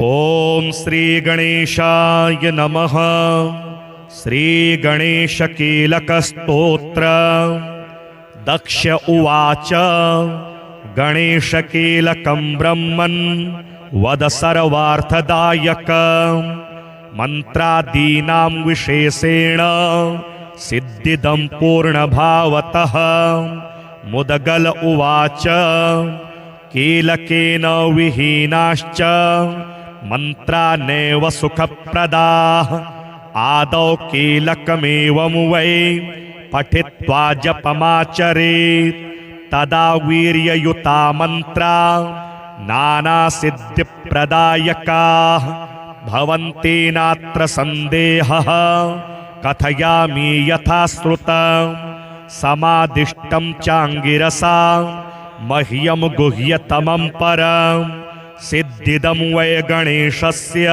ओम श्री गणेशाय नमः। श्री गणेशकीलकस्तोत्र। दक्ष उवाच गणेशकीलकं ब्रह्मन् वद सर्वार्थदायक मंत्रादीनां विशेषेण सिद्धिदं पूर्णभावतः। मुदगल उवाच कीलकेन विहीनाश्च मंत्रा नैव सुखप्रदाः। आदौ कीलकमेवं वै पठित्वा जपमाचरेत् तदा वीर्ययुता मंत्रा नानासिद्धिप्रदायकाः भवन्ति नात्र संदेहः। कथयामि यथा श्रुतं समादिष्टं चांगिरसा मह्यं गुह्यतमं परं सिद्धिदं वै गणेशस्य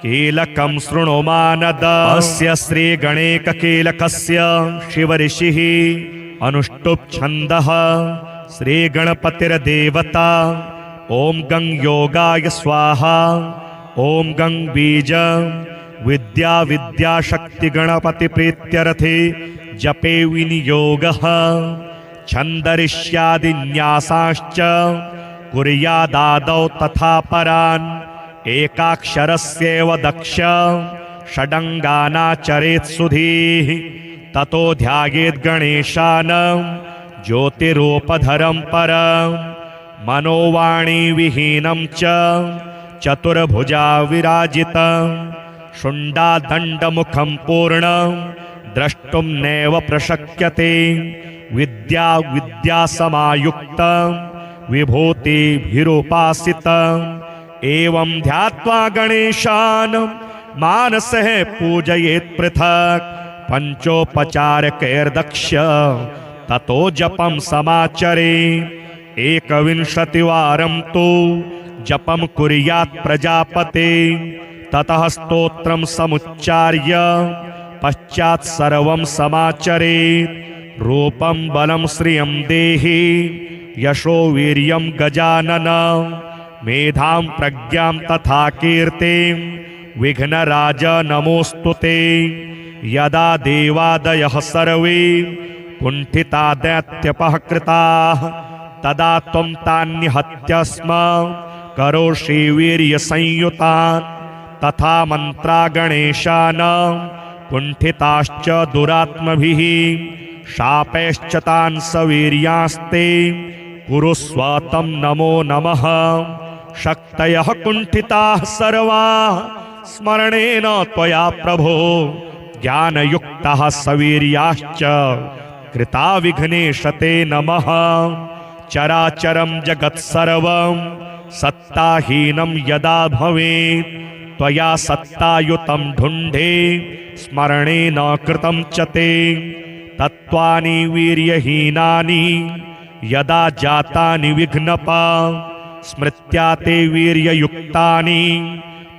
कीलकं शृणु मानद। अस्य श्री गणेशकीलकस्य शिवऋषिः अनुष्टुप् छन्दः। श्री गणपतिर्देवता। ओम गं योगाय स्वाहा। ओम गं बीज विद्या विद्याशक्ति गणपति प्रीत्यर्थे जपे विनियोगः। छन्दरिष्यादिन्यासाश्च कुर्यादादौ तथा परान् एकाक्षरस्यैव दक्ष षडङ्गानाचरेत् सुधीः। ततो ध्यायेत् गणेशानं ज्योतिरूपधरं परं मनोवाणी विहीनं च चतुर्भुजा विराजितं। शुण्डादण्डमुखं पूर्णं द्रष्टुं नैव प्रशक्यते। विद्या विद्यासमायुक्तं विभूतिभिरुपासितं। एवं ध्यात्वा गणेशान् मानसः पूजयेत् पृथक् पंचोपचारकैर्दक्ष ततो जपं समाचरे। 21वारं तु जपं कुर्यात् प्रजापते। ततः स्तोत्रं समुच्चार्य पश्चात् सर्वं समाचरेत्। रूपं बलं श्रियं देहि यशो वीर्यं गजानन। मेधां प्रज्ञां तथा कीर्तिं विघ्नराज नमोस्तुते। यदा देवादयः सर्वे कुण्ठिता दैत्यपहकृताः तदा त्वं तान्निहत्य स्म करोषि वीर्यसंयुतान्। तथा मंत्रा गणेशानां कुण्ठिताश्च दुरात्मभिः शापैश्च तान् सवीर्यास्ते कुरुस्व तं नमो नमः। शक्तयः कुण्ठिताः सर्वाः स्मरणेन त्वया प्रभो ज्ञानयुक्तः सवीर्याश्च कृता विघ्नेशते नमः। चराचरं जगत्सर्वं सत्ताहीनं यदा भवेत् त्वया सत्तायुतं ढुण्ढे स्मरणेन कृतं च ते। तत्त्वानि वीर्यहीनानि यदा जातानि विघ्नपा स्मृत्या ते वीर्ययुक्तानि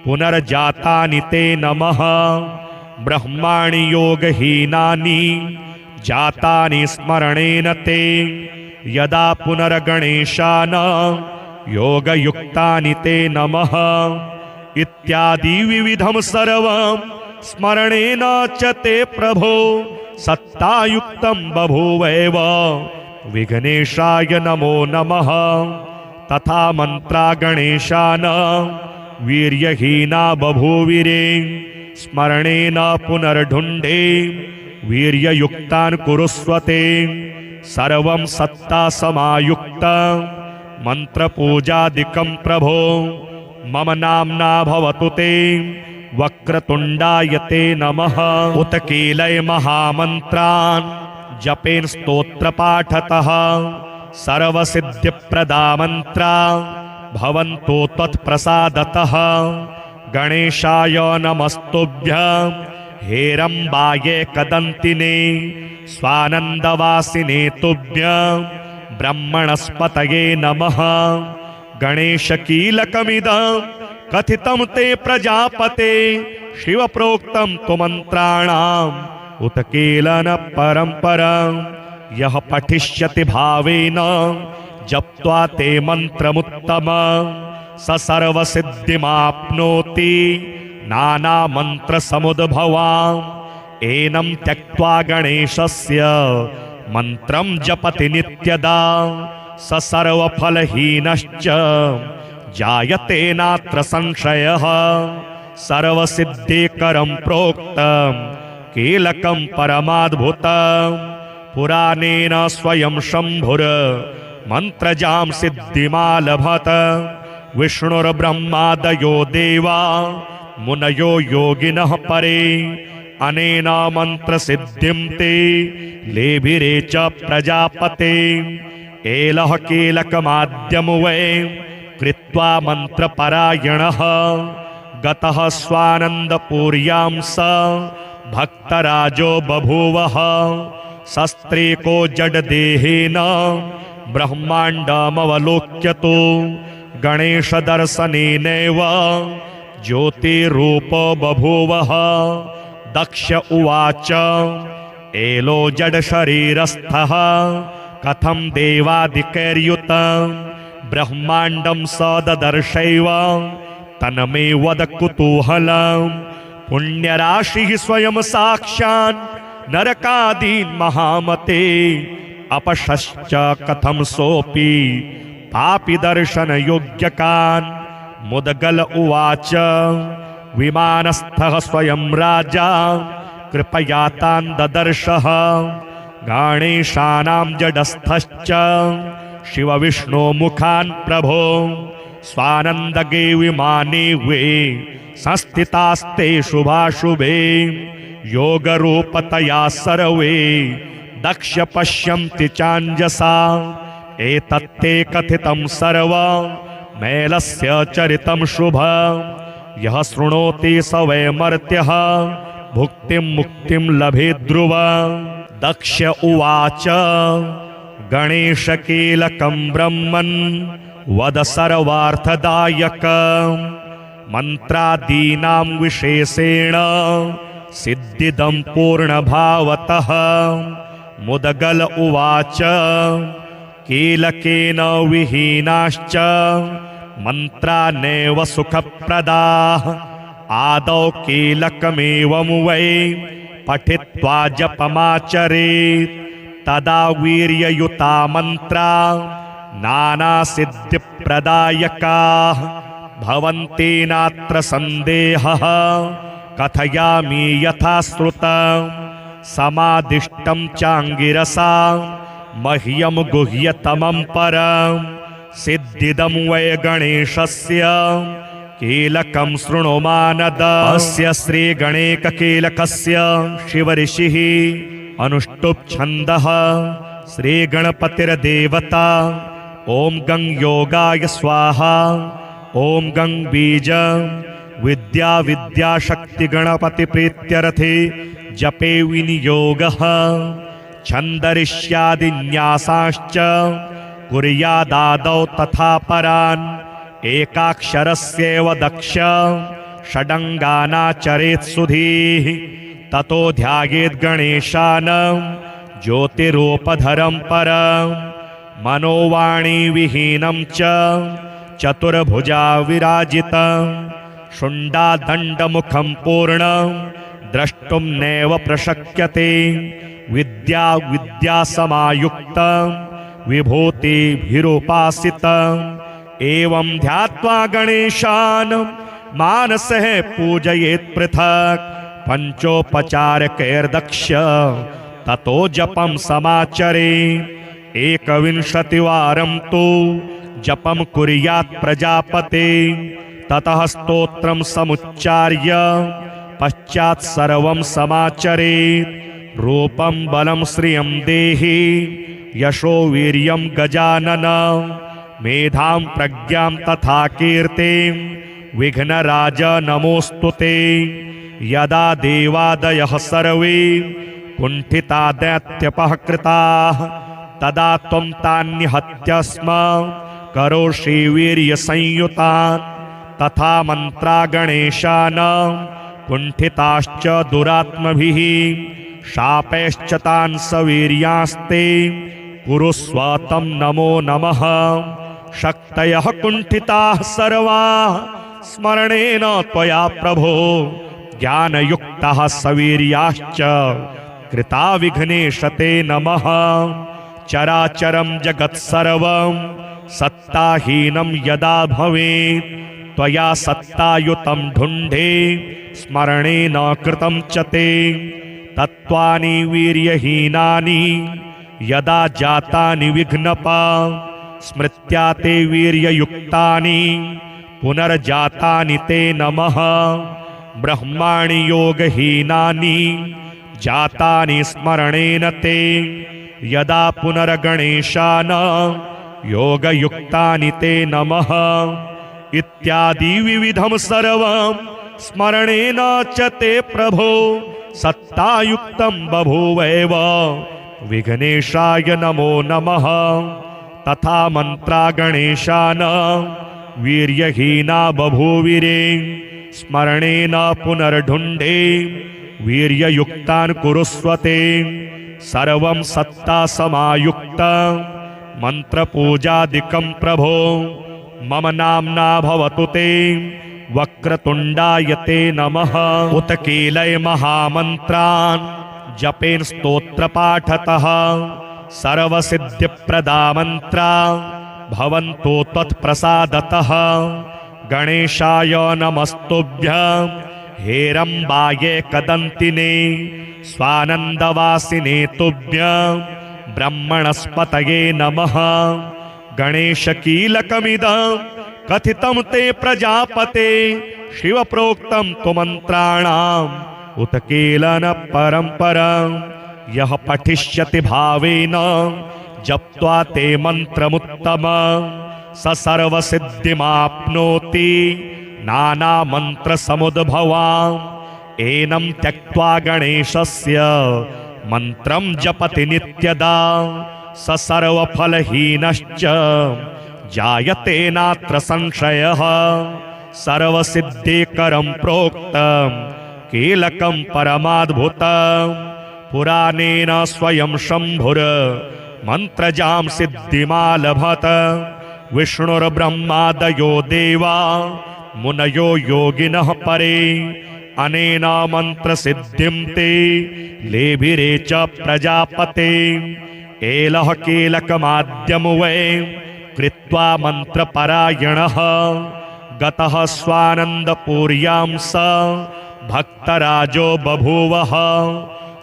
पुनर्जातानि ते नमः। ब्रह्माणि योगहीनानि जातानि स्मरणेन ते यदा पुनर्गणेशान् योगयुक्तानि ते नमः। इत्यादि विविधं सर्वं स्मरणेन च ते प्रभो सत्तायुक्तं बभूवैव विघ्नेशाय नमो नमः। तथा मंत्रा गणेशानां वीर्यहीना बभूविरे स्मरणेन पुनर्ढुण्ढे वीर्ययुक्तान् कुरुस्वते। सर्वं सत्ता समायुक्तं मंत्रपूजादिकं प्रभो मम नाम्ना भवतु ते। वक्रतुण्डाय ते नमः। उत कीलय महामन्त्रान् जपेन स्तोत्रपाठतः सर्वसिद्धिप्रदा मंत्रा भवन्तु त्वत्प्रसादतः। गणेशाय नमस्तुभ्यं हेरम्बाये कदन्तिने स्वानन्दवासिने तुभ्यं ब्रह्मणस्पतये नमः। गणेशकीलकमिदं कथितं ते प्रजापते शिवप्रोक्तं तु मंत्राणाम् उत कीलन परंपरं यह पठिष्यति भावेन जप्त्वा ते मंत्रमुत्तमं स सर्वसिद्धिमाप्नोति नानामन्त्रसमुद्भवाम् एनं त्यक्त्वा गणेशस्य मन्त्रं जपति नित्यदा स सर्वफलहीनश्च जायते नात्र संशयः सर्वसिद्धिकरं प्रोक्तं कीलकं परमाद्भुतं पुराणेन स्वयं शम्भुर मन्त्रजां सिद्धिमालभत विष्णुर्ब्रह्मादयो देवा मुनयो योगिनः परे अनेन मन्त्रसिद्धिं ते लेभिरे च प्रजापते एलः कीलकमाद्यं वै कृत्वा मन्त्रपरायणः गतः स्वानन्दपुर्यां स भक्तराजो बभूवः सस्त्रीको जडदेहेन ब्रह्माण्डमवलोक्यतो गणेशदर्शनेनैव ज्योतिरूपो बभूवः दक्ष उवाच एलो जडशरीरस्थः कथं देवादिकैर्युतं ब्रह्माण्डं स ददर्शैव तन्मे वद कुतूहलं पुण्यराशिः स्वयं साक्षात् नरकादीन् महामते अपशश्च कथं सोऽपि पापि दर्शनयोग्यकान् मुदगल उवाच विमानस्थः स्वयं राजा कृपया तान् ददर्शः गणेशानां जडस्थश्च शिवविष्णो मुखान् प्रभो स्वानन्दगे विमाने वे संस्थितास्ते शुभाशुभे योगरूपतया सर्वे दक्ष पश्यन्ति चाञ्जसा एतत्ते कथितं सर्वमेलस्य चरितं शुभं यः शृणोति स वै मर्त्यः भुक्तिं मुक्तिं लभेत् ध्रुवं दक्ष उवाच गणेशकीलकं ब्रह्मन् वद सर्वार्थदायकं मन्त्रादीनां विशेषेण सिद्धिदं पूर्णभावतः मुदगल उवाच कीलकेन विहीनाश्च मन्त्रा नैव सुखप्रदाः आदौ कीलकमेवं वै पठित्वा जपमाचरेत् तदा वीर्ययुता मन्त्रा नानासिद्धिप्रदायकाः भवन्ति नात्र सन्देहः कथयामि यथा श्रुतं समादिष्टं चाङ्गिरसा मह्यं गुह्यतमं परं सिद्धिदं वै गणेशस्य कीलकं शृणु मानद अस्य श्रीगणेशकीलकस्य शिवऋषिः अनुष्टुप् छन्दः श्रीगणपतिर्देवता ॐ गं योगाय स्वाहा ॐ गं बीज विद्या विद्याशक्तिगणपतिप्रीत्यर्थे जपे विनियोगः छन्दरिष्यादिन्यासाश्च कुर्यादादौ तथा परान् एकाक्षरस्यैव दक्ष षडङ्गानाचरेत् सुधीः ततो ध्यायेत् गणेशानं ज्योतिरूपधरं परं मनोवाणी विहीनं च चतुर्भुजा विराजितं शुण्डादण्डमुखं पूर्णं द्रष्टुं नैव प्रशक्यते विद्या विद्यासमायुक्तं विभूतिभिरुपासितं एवं ध्यात्वा गणेशान् मानसः पूजयेत् पृथक् पंचोपचारकैर्दक्ष ततो जपं समाचरेत् 21 वारं तु जपं कुर्यात् प्रजापते ततः स्तोत्रं समुच्चार्य पश्चात् सर्वं समाचरेत् रूपं बलं श्रियं देहि यशो वीर्यं गजानन मेधां प्रज्ञां तथा कीर्तिं विघ्नराज नमोऽस्तु ते यदा देवादयः सर्वे कुण्ठिता दैत्यपहकृताः तदा त्वं तान्निहत्य स्म करोषि वीर्यसंयुतान् तथा मन्त्रा गणेशानां कुण्ठिताश्च दुरात्मभिः शापैश्च तान् सवीर्यास्ते कुरुस्व तं नमो नमः शक्तयः कुण्ठिताः सर्वाः स्मरणेन त्वया प्रभो ज्ञानयुक्तः सवीर्याश्च कृता विघ्नेश ते नमः। चराचरं जगत्सर्वं सत्ताहीनं यदा भवेत् त्वया सत्तायुतं ढुण्ढे स्मरणेन कृतं च ते तत्त्वानि वीर्यहीनानि यदा जातानि विघ्नपा स्मृत्या ते वीर्ययुक्तानि पुनर्जातानि ते नमः। ब्रह्माणि योगहीनानि जातानि स्मरणेन ते यदा पुनर्गणेशान योगयुक्तानि ते नमः। इत्यादि विविधं सर्वं स्मरणेन च ते प्रभो सत्तायुक्तं बभूवैव विघ्नेशाय नमो नमः। तथा मंत्रा गणेशान वीर्यहीना बभूविरे स्मरणेन पुनर्ढुण्ढे वीर्ययुक्तान् कुरुस्वते। सर्वं सत्ता समायुक्त मंत्रपूजादिकं प्रभो मम नाम्ना भवतु ते वक्रतुण्डाय ते नमः। उत कीलय महामन्त्रान् जपेन स्तोत्रपाठतः सर्वसिद्धिप्रदा मन्त्रा भवन्तु त्वत्प्रसादतः। गणेशाय नमस्तुभ्यं हेरम्बाय कदन्तिने स्वानन्दवासिने तुभ्यं ब्रह्मणस्पतये नमः। गणेशकीलकमिदं कथितं ते प्रजापते शिवप्रोक्तं तु मन्त्राणाम् उत कीलन परम्परं यः पठिष्यति भावेन जप्त्वा ते मन्त्रमुत्तमं स सर्वसिद्धिमाप्नोति नानामन्त्रसमुद्भवाम्। एनं त्यक्त्वा गणेशस्य मन्त्रं जपति नित्यदा स सर्वफलहीनश्च जायते नात्र संशयः। सर्वसिद्धिकरं प्रोक्तं कीलकं परमाद्भुतं पुराणेन स्वयं शम्भुर मन्त्रजां सिद्धिमालभत। विष्णुर्ब्रह्मादयो देवा मुनयो योगिनः परे अनेन मन्त्रसिद्धिं ते लेभिरे च प्रजापते। एलः कीलकमाद्यं वै कृत्वा मन्त्रपरायणः गतः स्वानन्दपुर्यां स भक्तराजो बभूवः।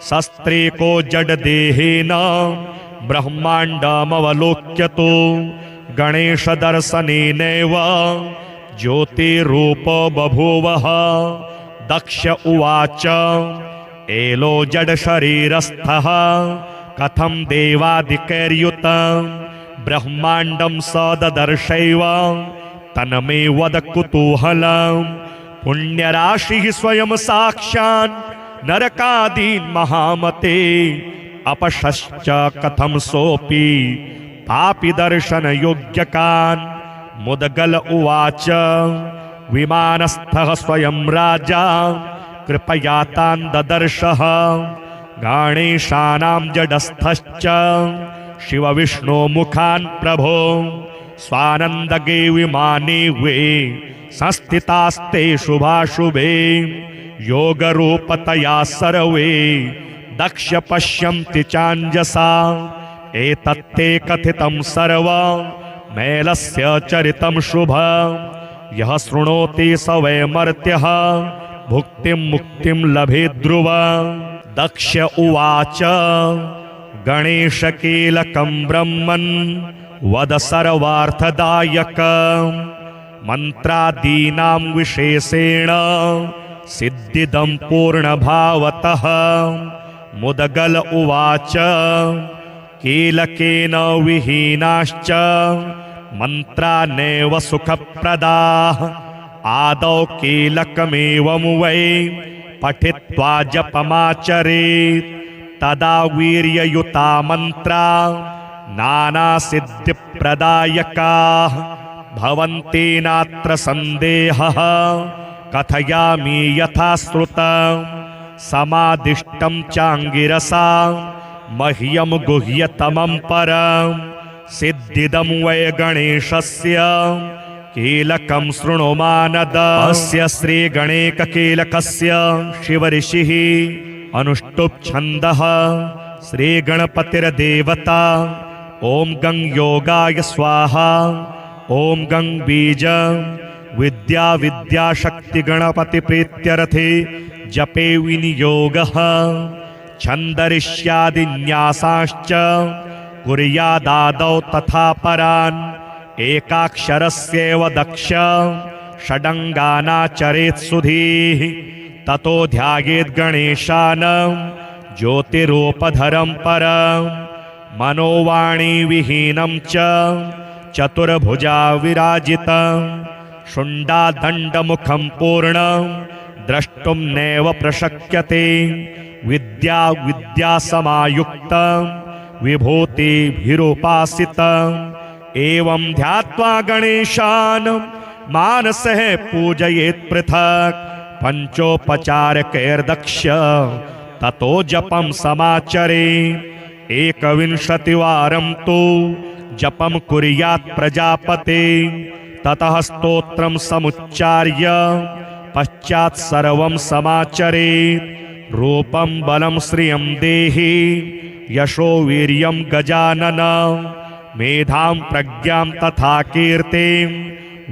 शस्त्रेको जडदेहेन ब्रह्माण्डमवलोक्यतो गणेशदर्शनेनैव ज्योतिरूपो बभूवः। दक्ष उवाच एलो जडशरीरस्थः कथं देवादिकैर्युतं ब्रह्माण्डं स ददर्शैव तन्मे वद कुतूहलं। पुण्यराशिः स्वयं साक्षात् नरकादीन् महामते अपशश्च कथं सोऽपि पापि दर्शनयोग्यकान्। मुदगल उवाच विमानस्थः स्वयं राजा कृपया तान् ददर्शः। गणेशानां जडस्थश्च शिवविष्णो मुखान् प्रभो स्वानन्दगे विमाने वे संस्थितास्ते शुभाशुभे। योगरूपतया सर्वे दक्ष पश्यन्ति चाञ्जसा। एतत्ते कथितं सर्वं मैलस्य चरितं शुभं यः शृणोति स वै मर्त्यः भुक्तिं मुक्तिं लभेत् ध्रुवम्। दक्ष उवाच गणेशकीलकं ब्रह्मन् वद सर्वार्थदायकं मन्त्रादीनां विशेषेण सिद्धिदं पूर्णभावतः। मुदगल उवाच कीलकेन विहीनाश्च मन्त्रा नैव सुखप्रदाः। आदौ कीलकमेवं वै पठित्वा जपमाचरेत् तदा वीर्ययुता मन्त्रा नानासिद्धिप्रदायकाः भवन्ति नात्र सन्देहः। कथयामि यथा श्रुतं समादिष्टं चाङ्गिरसा मह्यं गुह्यतमं परं सिद्धिदं वै गणेशस्य कीलकं शृणु मानद। अस्य श्रीगणेककीलकस्य शिवऋषिः अनुष्टुप् छन्दः श्रीगणपतिर्देवता। ॐ गं योगाय स्वाहा। ॐ गं बीज विद्या विद्याशक्तिगणपतिप्रीत्यर्थे जपे विनियोगः। छन्दरिष्यादिन्यासाश्च कुर्यादादौ तथा परान्। एकाक्षरस्यैव दक्ष षडङ्गानाचरेत् सुधीः। ततो ध्यायेत् गणेशान् ज्योतिरूपधरं परम्। मनोवाणी विहीनं च चतुर्भुजा विराजितं। शुण्डादण्डमुखं पूर्णं द्रष्टुं नैव प्रशक्यते। विद्या विद्यासमायुक्तं विभूतिभिरुपासितम्। एवं ध्यात्वा गणेशान् मानसः पूजयेत् पृथक् पंचोपचारकैर्दक्ष। ततो जपं समाचरे 21 वारं तु जपं कुर्यात् प्रजापते। ततः स्तोत्रं समुच्चार्य पश्चात् सर्वं समाचरेत्। रूपं बलं श्रियं देहि यशो वीर्यं गजानन। मेधां प्रज्ञां तथा कीर्तिं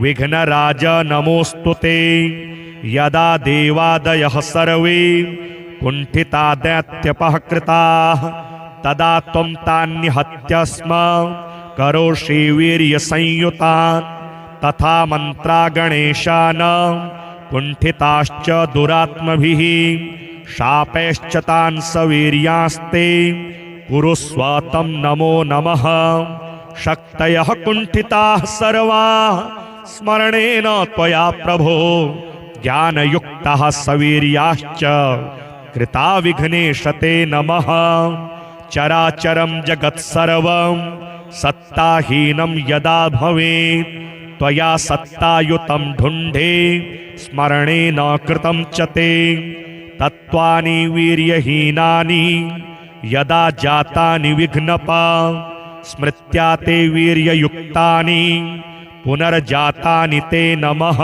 विघ्नराज नमोऽस्तु ते। यदा देवादयः सर्वे कुण्ठिता दैत्यपहकृताः तदा त्वं तान्निहत्य स्म करोषि वीर्यसंयुतान्। तथा मन्त्रा गणेशानां कुण्ठिताश्च दुरात्मभिः शापैश्च तान् सवीर्यास्ते कुरुस्व तं नमो नमः। शक्तयः कुण्ठिताः सर्वाः स्मरणेन त्वया प्रभो। ज्ञानयुक्तः सवीर्याश्च कृता विघ्नेश ते नमः। चराचरं जगत्सर्वं सत्ताहीनं यदा भवेत् त्वया सत्तायुतं ढुण्ढे स्मरणेन कृतं च ते। तत्त्वानि वीर्यहीनानि यदा जातानि विघ्नपा स्मृत्या ते वीर्ययुक्तानि पुनर्जातानि ते नमः।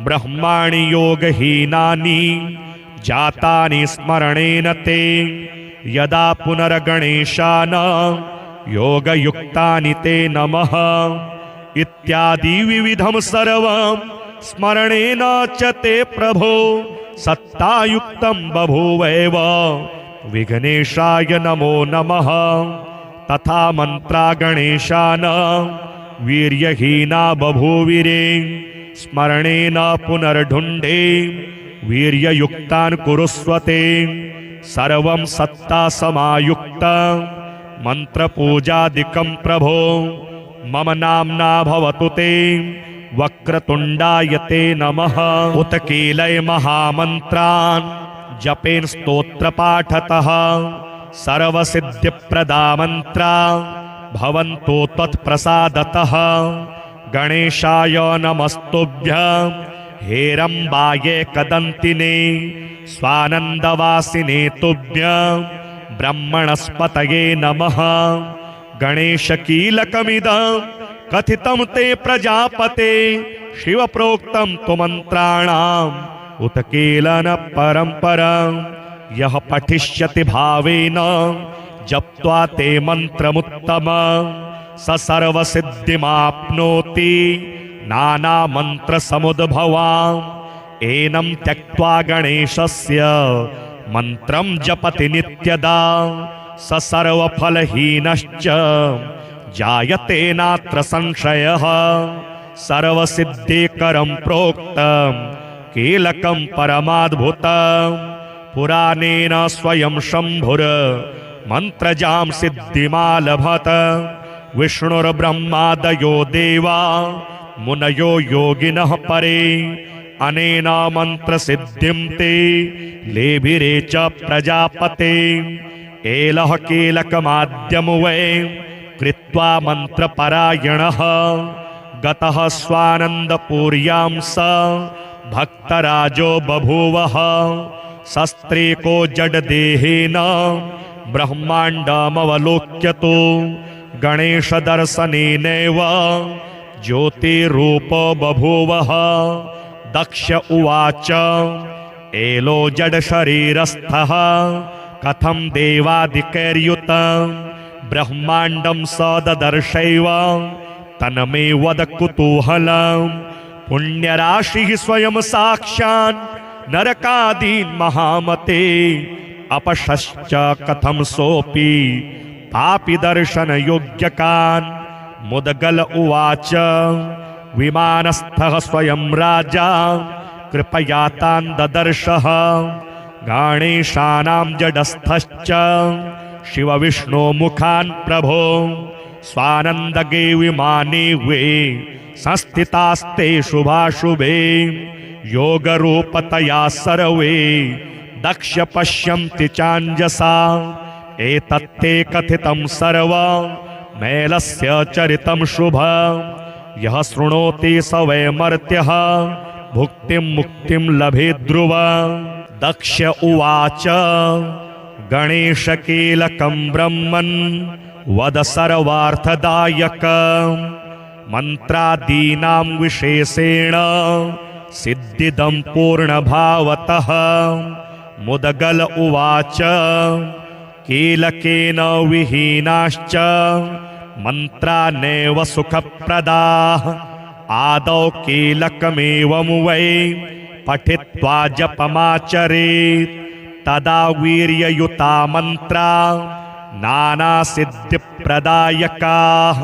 ब्रह्माणि योगहीनानि जातानि स्मरणेन ते यदा पुनर्गणेशान् योगयुक्तानि ते नमः। इत्यादि विविधं सर्वं स्मरणेन च ते प्रभो सत्तायुक्तं बभूवैव विघ्नेशाय नमो नमः। तथा मन्त्रा गणेशान् वीर्यहीना बभूविरे स्मरणेन पुनर्ढुण्ढे वीर्ययुक्तान् कुरुस्व ते। सर्वं सत्ता समायुक्तं मन्त्रपूजादिकं प्रभो मम नाम्ना भवतु ते। वक्रतुण्डाय ते नमः। उत कीलय महामन्त्रान् जपेन स्तोत्रपाठतः सर्वसिद्धिप्रदा मन्त्रा भवन्तु त्वत्प्रसादतः। गणेशाय नमस्तुभ्यं हेरम्बाये कदन्तिने स्वानन्दवासिने तुभ्यं ब्रह्मणस्पतये नमः। गणेशकीलकमिदं कथितं ते प्रजापते शिवप्रोक्तं तु मन्त्राणाम् उत कीलन परम्परं। यः पठिष्यति भावेन जप्त्वा ते मन्त्रमुत्तमं स सर्वसिद्धिमाप्नोति नानामन्त्रसमुद्भवाम्। एनं त्यक्त्वा गणेशस्य मन्त्रं जपति नित्यदा स सर्वफलहीनश्च जायते नात्र संशयः। सर्वसिद्धिकरं प्रोक्तं कीलकं परमाद्भुतं पुराणेन स्वयं शम्भुर मन्त्रजां सिद्धिमालभत। विष्णुर्ब्रह्मादयो देवा मुनयो योगिनः परे अनेन मन्त्रसिद्धिं ते लेभिरे च प्रजापते। एलः कीलकमाद्यं वै कृत्वा मन्त्रपरायणः गतः स्वानन्दपूर्यां स भक्तराजो बभूवः। शस्त्रेको जडदेहेन ब्रह्माण्डमवलोक्यतो गणेशदर्शनेनैव ज्योतिरूपो बभूवः। दक्ष उवाच एलो जडशरीरस्थः कथं देवादिकैर्युतं ब्रह्माण्डं स ददर्शैव तन्मे वद कुतूहलं। पुण्यराशिः स्वयं साक्षात् नरकादीन् महामते अपशश्च कथं सोऽपि पापि दर्शनयोग्यकान्। मुदगल उवाच विमानस्थः स्वयं राजा कृपया तान् ददर्शः। गणेशानां जडस्थश्च शिवविष्णो मुखान् प्रभो स्वानन्दगे विमाने वे संस्थितास्ते शुभाशुभे। योगरूपतया सर्वे दक्ष पश्यन्ति चाञ्जसा। एतत्ते कथितं सर्वमेलस्य चरितं शुभं। यः शृणोति स वै मर्त्यः भुक्तिं मुक्तिं लभेत् ध्रुवं। दक्ष उवाच गणेशकीलकं ब्रह्मन् वद सर्वार्थदायकं। मन्त्रादीनां विशेषेण सिद्धिदं पूर्णभावतः। मुदगल उवाच कीलकेन विहीनाश्च मन्त्रा नैव सुखप्रदाः। आदौ कीलकमेवं वै पठित्वा जपमाचरेत् तदा वीर्ययुता मन्त्रा नानासिद्धिप्रदायकाः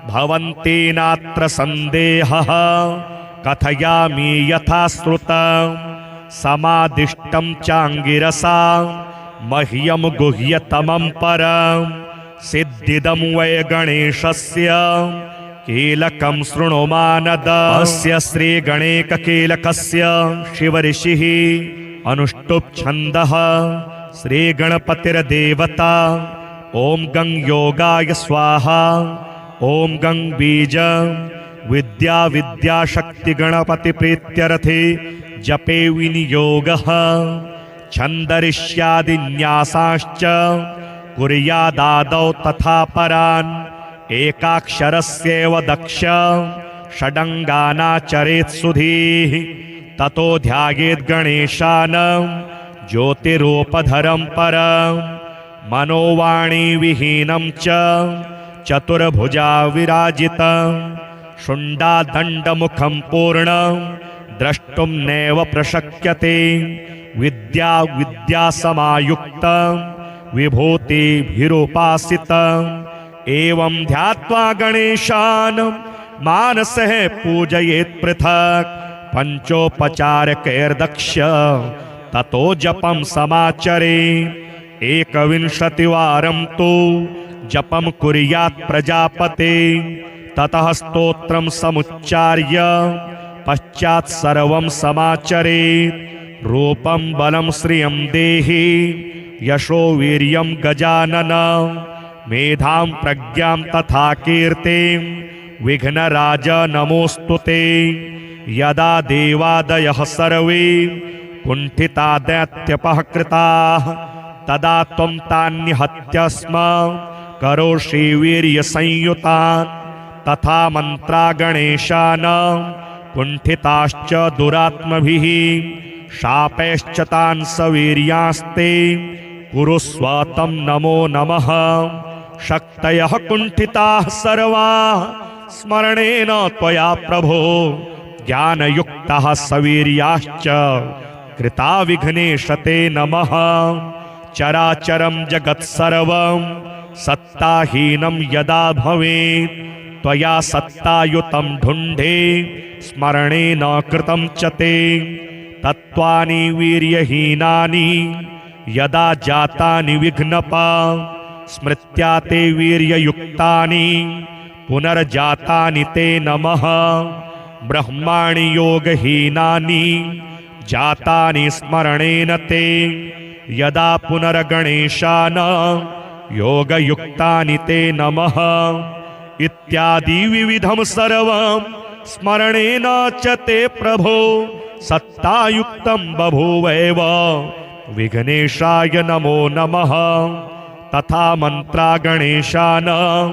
भवन्ति नात्र सन्देहः। कथयामि यथा श्रुतं समादिष्टं चाङ्गिरसा मह्यं गुह्यतमं परं। सिद्धिदं वै गणेशस्य कीलकं शृणु मानद। अस्य श्रीगणेशकीलकस्य शिवऋषिः अनुष्टुप् छन्दः श्रीगणपतिर्देवता। ॐ गं योगाय स्वाहा। ॐ गं बीज विद्या विद्याशक्तिगणपतिप्रीत्यर्थे जपे विनियोगः। छन्दरिष्यादिन्यासाश्च कुर्यादादौ तथा परान्। एकाक्षरस्यैव दक्ष षडङ्गानाचरेत् सुधीः। ततो ध्यायेत् गणेशानं ज्योतिरूपधरं परं। मनोवाणीविहीनं च चतुर्भुजा विराजितं। शुण्डादण्डमुखं पूर्णं द्रष्टुं नैव प्रशक्यते। विद्या विद्यासमायुक्तं विभूतिभिरुपासितं। एवं ध्यात्वा गणेशान् मानसः पूजयेत् पृथक्। पंचोपचारकैर्दक्ष ततो जपं समाचरे। 21 वारं तु जपं कुर्यात् प्रजापते। ततः स्तोत्रं समुच्चार्य पश्चात् सर्वं समाचरेत्। रूपं बलं श्रियं देहि यशो वीर्यं गजानन। मेधां प्रज्ञां तथा कीर्तिं विघ्नराज नमोऽस्तु ते। यदा देवादयः सर्वे कुण्ठिता दैत्यपहकृताः तदा त्वं तान्निहत्य स्म करोषि वीर्यसंयुतान्। तथा मन्त्रा गणेशानां कुण्ठिताश्च दुरात्मभिः शापैश्च तान् सवीर्यास्ते कुरुस्व तं नमो नमः। शक्तयः कुण्ठिताः सर्वाः स्मरणेन त्वया प्रभो। ज्ञानयुक्तः सवीर्याश्च कृता विघ्नेश ते नमः। चराचरं जगत्सर्वं सत्ताहीनं यदा भवेत् त्वया सत्तायुतं ढुण्ढे स्मरणेन कृतं च ते। तत्त्वानि वीर्यहीनानि यदा जातानि विघ्नपा स्मृत्या ते वीर्ययुक्तानि पुनर्जातानि ते नमः। ब्रह्माणि योगहीनानि जातानि स्मरणेन ते यदा पुनर्गणेशानां योगयुक्तानि ते नमः। इत्यादि विविधं सर्वं स्मरणेन च ते प्रभो सत्तायुक्तं बभूवैव। विघ्नेशाय नमो नमः। तथा मन्त्रा गणेशानां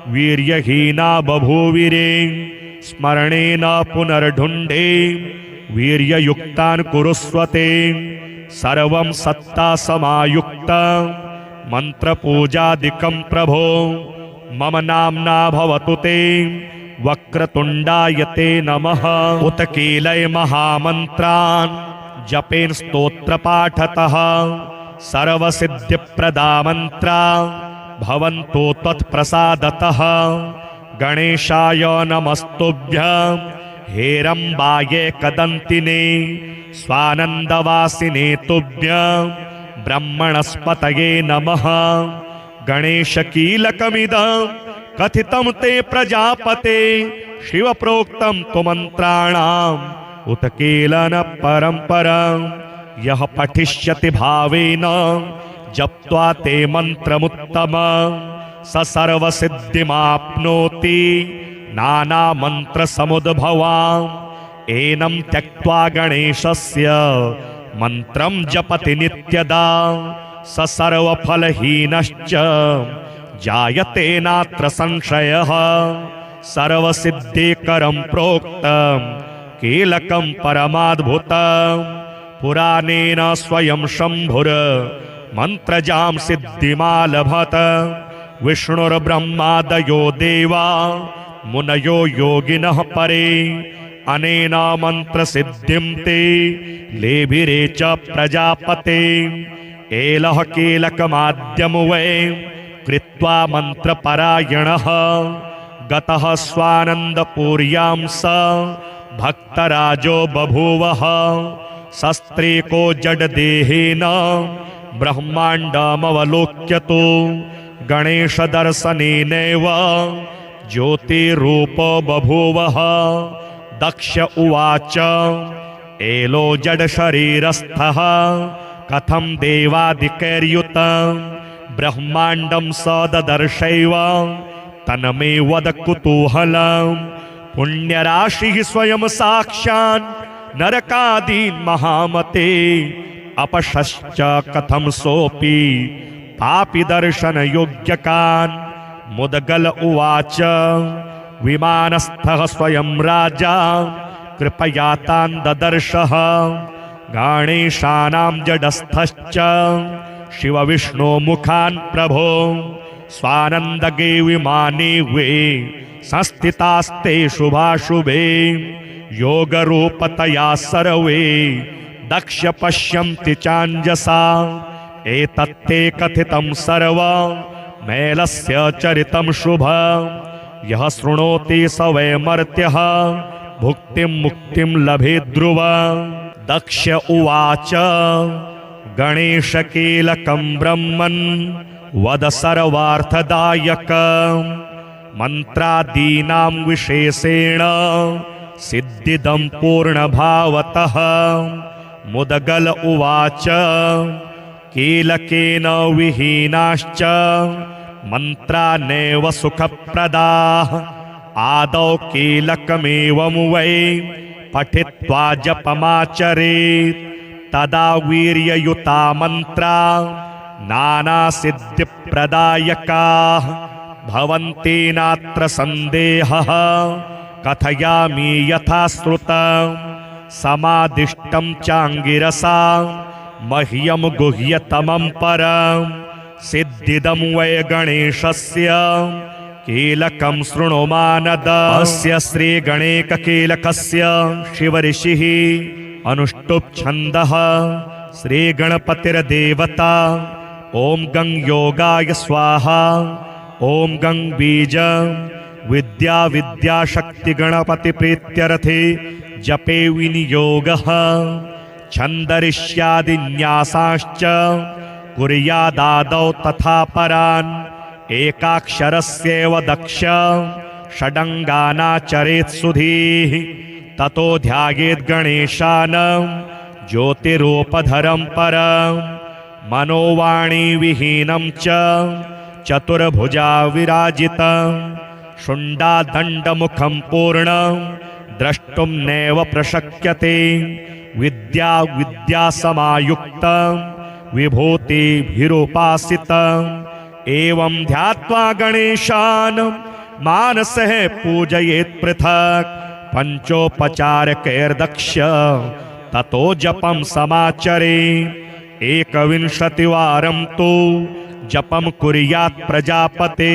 वीर्यहीना बभूविरे स्मरणेन पुनर्ढुण्डे वीर्ययुक्तान् कुरुस्वते सर्वं सत्ता समायुक्त मंत्रपूजादिकं प्रभो मम नाम्ना भवतु ते वक्रतुण्डाय ते नमः। उत कीलय महामन्त्रान् जपेन स्तोत्रपाठतः सर्वसिद्धिप्रदा मन्त्रा भवन्तु त्वत्प्रसादतः। गणेशाय नमस्तुभ्यं हेरम्बाये कदन्तिने स्वानन्दवासिने तुभ्यं ब्रह्मणस्पतये नमः। गणेशकीलकमिदं कथितं ते प्रजापते शिवप्रोक्तं तु मन्त्राणाम् उत कीलन परम्परं यः पठिष्यति भावेन जप्त्वा ते मन्त्रमुत्तमं स सर्वसिद्धिमाप्नोति नानामन्त्रसमुद्भवाम्। एनं त्यक्त्वा गणेशस्य मन्त्रं जपति नित्यदा स सर्वफलहीनश्च जायते नात्र संशयः। सर्वसिद्धिकरं प्रोक्तं कीलकं परमाद्भुतं पुराणेन स्वयं शम्भुर मन्त्रजां सिद्धिमालभत। विष्णुर्ब्रह्मादयो देवा मुनयो योगिनः परे अनेन मन्त्रसिद्धिं ते लेभिरे च प्रजापते। एलः कीलकमाद्यं वै कृत्वा मन्त्रपरायणः गतः स्वानन्दपुर्यां स भक्तराजो बभूवः। शस्त्रेको जडदेहेन ब्रह्माण्डमवलोक्यतो गणेशदर्शनेनैव ज्योतिरूपो बभूवः। दक्ष उवाच एलो जडशरीरस्थः कथं देवादिकैर्युतं ब्रह्माण्डं स ददर्शैव तन्मे वद कुतूहलं। पुण्यराशिः स्वयं साक्षात् नरकादीन् महामते अपशश्च कथं सोऽपि पापि दर्शनयोग्यकान्। मुदगल उवाच विमानस्थः स्वयं राजा कृपया तान् ददर्शः। गणेशानां जडस्थश्च शिवविष्णो मुखान् प्रभो स्वानन्दगे विमाने वे संस्थितास्ते शुभाशुभे। योगरूपतया सर्वे दक्ष पश्यन्ति चाञ्जसा एतत्ते कथितं सर्वमेलस्य चरितं शुभं। यः शृणोति स वै मर्त्यः भुक्तिं मुक्तिं लभेत् ध्रुवम्। दक्ष उवाच गणेशकीलकं ब्रह्मन् वद सर्वार्थदायकं मन्त्रादीनां विशेषेण सिद्धिदं पूर्णभावतः। मुदगल उवाच कीलकेन विहीनाश्च मन्त्रा नैव सुखप्रदाः। आदौ कीलकमेवं वै पठित्वा जपमाचरेत् तदा वीर्ययुता मन्त्रा नानासिद्धिप्रदायकाः भवन्ति नात्र सन्देहः। कथयामि यथा श्रुतं समादिष्टं चाङ्गिरसा मह्यं गुह्यतमं परं सिद्धिदं वै गणेशस्य कीलकं शृणु मानद। अस्य श्रीगणेशकीलकस्य शिवऋषिः अनुष्टुप् छन्दः श्रीगणपतिर्देवता। ॐ गं योगाय स्वाहा ॐ गं बीज विद्या विद्याशक्तिगणपतिप्रीत्यर्थे जपे विनियोगः। छन्दरिष्यादिन्यासाश्च कुर्यादादौ तथा परान् एकाक्षरस्यैव दक्ष षडङ्गानाचरेत् सुधीः। ततो ध्यायेत् गणेशानं ज्योतिरूपधरं परं मनोवाणी विहीनं च चतुर्भुजा विराजितं। शुण्डादण्डमुखं पूर्णं द्रष्टुं नैव प्रशक्यते। विद्या विद्यासमायुक्तं विभूतिभिरुपासितं। एवं ध्यात्वा गणेशान् मानसः पूजयेत् पृथक् पंचोपचारकैर्दक्ष ततो जपं समाचरे 21 वारं तु जपं कुर्यात् प्रजापते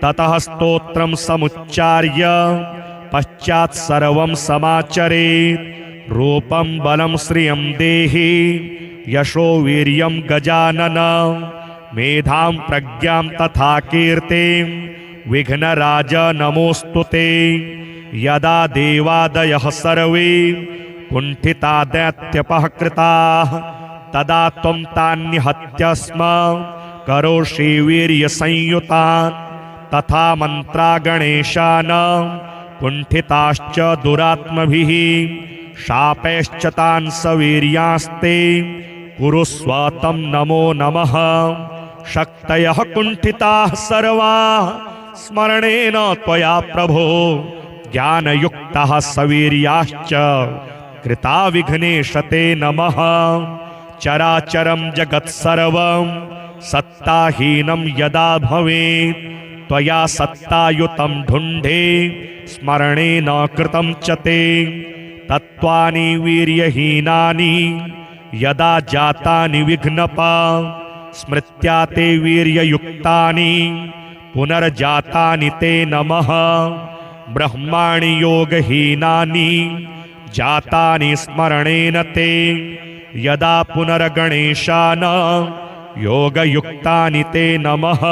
ततः स्तोत्रं समुच्चार्य पश्चात् सर्वं समाचरेत् रूपं बलं श्रियं देहि यशो वीर्यं गजानन मेधां प्रज्ञां तथा कीर्तिं विघ्नराज नमोस्तुते यदा देवादयः सर्वे कुण्ठिता दैत्यपहकृताः तदा त्वं तान्निहत्य स्म करोषि वीर्यसंयुतान् तथा मन्त्रा गणेशान् कुण्ठिताश्च दुरात्मभिः शापैश्च तान् सवीर्यास्ते कुरुस्व तं नमो नमः शक्तयः कुण्ठिताः सर्वाः स्मरणेन त्वया प्रभो ज्ञानयुक्तः सवीर्याश्च कृता विघ्नेश ते नमः चराचरं जगत्सर्वं सत्ताहीनं यदा भवेत् त्वया सत्तायुतं ढुण्ढे स्मरणेन कृतं च ते तत्त्वानि वीर्यहीनानि यदा जातानि विघ्नपा स्मृत्या ते वीर्ययुक्तानि पुनर्जातानि ते नमः ब्रह्माणि योगहीनानि जातानि स्मरणेन ते यदा पुनर्गणेशान् योगयुक्तानि ते नमः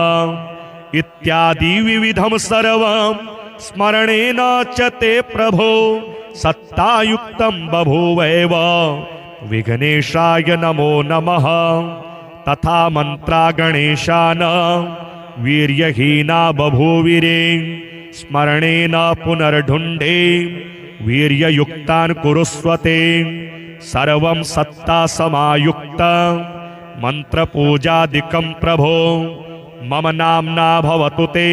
इत्यादि विविधं सर्वं स्मरणेन च ते प्रभो सत्तायुक्तं बभूवैव विघ्नेशाय नमो नमः तथा मन्त्रा गणेशान् वीर्यहीना बभूविरे स्मरणेन पुनर्ढुण्ढे वीर्ययुक्तान् कुरुस्वते सर्वं सत्ता समायुक्त मन्त्रपूजादिकं प्रभो मम नाम्ना भवतु ते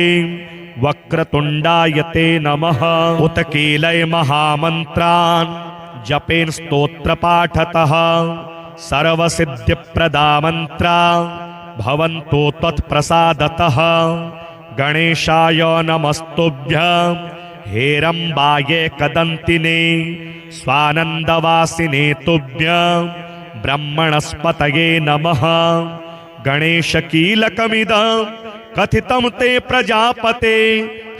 वक्रतुण्डाय ते नमः उत कीलय महामन्त्रान् जपेन स्तोत्रपाठतः सर्वसिद्धिप्रदा मन्त्रा भवन्तु त्वत्प्रसादतः गणेशाय नमस्तुभ्यं हेरम्बाय कदन्तिने स्वानन्दवासिने तुभ्यं ब्रह्मणस्पतये नमः गणेशकीलकमिदं कथितं ते प्रजापते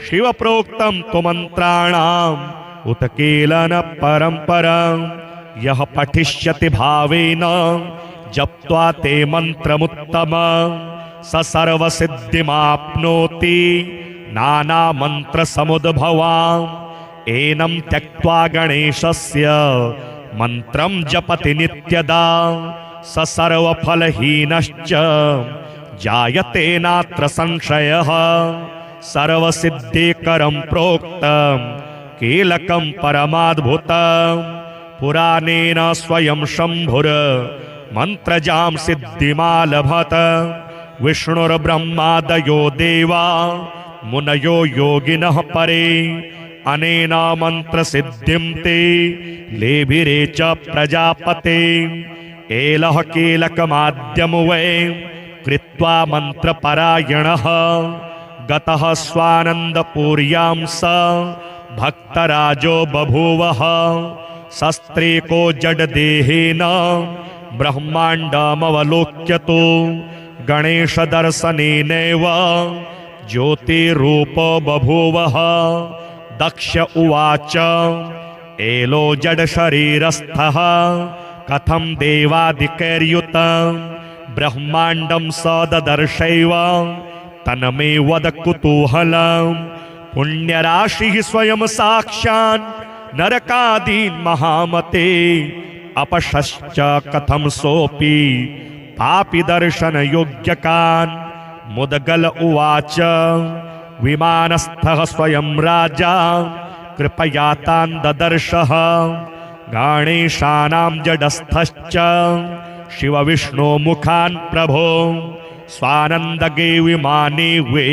शिवप्रोक्तं तु मन्त्राणाम् उत कीलन परम्परं यः पठिष्यति भावेन जप्त्वा ते मन्त्रमुत्तमं स सर्वसिद्धिमाप्नोति नानामन्त्रसमुद्भवाम् एनं त्यक्त्वा गणेशस्य मन्त्रं जपति नित्यदा स सर्वफलहीनश्च जायते नात्र संशयः सर्वसिद्धिकरं प्रोक्तं कीलकं परमाद्भुतं पुराणेन स्वयं शम्भुर मन्त्रजां सिद्धिमालभत विष्णुर्ब्रह्मादयो देवा मुनयो योगिनः परे अनेन मन्त्रसिद्धिं ते लेभिरे च प्रजापते एलः कीलकमाद्यं वै कृत्वा मन्त्रपरायणः गतः स्वानन्दपूर्यां स भक्तराजो बभूवः शस्त्रेको जडदेहेन ब्रह्माण्डमवलोक्यतो गणेशदर्शनेनैव ज्योतिरूपो बभूवः दक्ष उवाच एलो जडशरीरस्थः कथं देवादिकैर्युतं ब्रह्माण्डं स ददर्शैव तन्मे वद कुतूहलं पुण्यराशिः स्वयं साक्षात् नरकादीन् महामते अपशश्च कथं सोऽपि पापि दर्शनयोग्यकान् मुदगल उवाच विमानस्थः स्वयं राजा कृपया तान् ददर्शः गणेशानां जडस्थश्च शिवविष्णो मुखान् प्रभो स्वानन्दगे विमाने वे